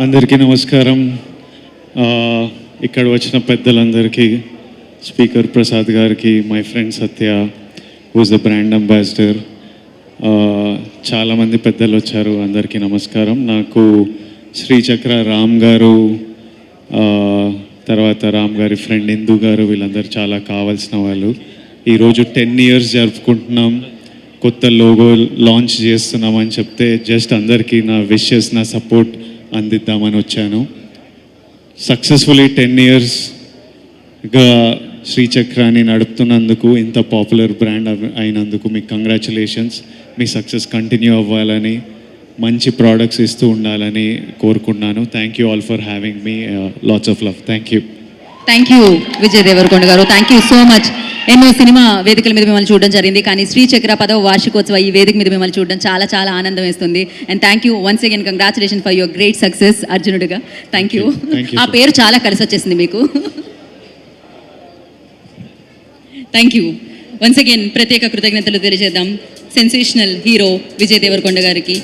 అందరికీ నమస్కారం. ఇక్కడ వచ్చిన పెద్దలందరికీ, స్పీకర్ ప్రసాద్ గారికి, my friend Satya who's the brand ambassador, చాలామంది పెద్దలు వచ్చారు, అందరికీ నమస్కారం. నాకు శ్రీచక్ర రామ్ గారు, తర్వాత రామ్ గారి ఫ్రెండ్ ఇందు గారు, వీళ్ళందరూ చాలా కావాల్సిన వాళ్ళు. ఈరోజు 10 years జరుపుకుంటున్నాం, కొత్త లోగో లాంచ్ చేస్తున్నామని చెప్తే జస్ట్ అందరికీ నా విషెస్, నా సపోర్ట్ అందిద్దామని వచ్చాను. సక్సెస్ఫుల్లీ 10 yearsగా శ్రీచక్రాన్ని నడుపుతున్నందుకు, ఇంత పాపులర్ బ్రాండ్ అయినందుకు మీకు కంగ్రాచులేషన్స్. మీ సక్సెస్ కంటిన్యూ అవ్వాలని, మంచి ప్రోడక్ట్స్ ఇస్తూ ఉండాలని కోరుకున్నాను. Thank you all for having me. Lots of love. Thank you. Thank you Vijay Deverakonda గారు. Thank you so much. ఎన్నో సినిమా వేదికల మీద మిమ్మల్ని చూడడం జరిగింది, కానీ శ్రీచక్ర 10వ వార్షికోత్సవ ఈ వేదిక మీద మిమ్మల్ని చూడడం చాలా చాలా ఆనందం వేస్తుంది. And thank you once again. Congratulation for your great success అర్జునుడిగా. Thank you. ఆ పేరు చాలా కలిసి వచ్చేసింది మీకు. Thank you once again. ప్రత్యేక కృతజ్ఞతలు తెలియజేద్దాం సెన్సేషనల్ హీరో విజయ్ దేవరకొండ గారికి.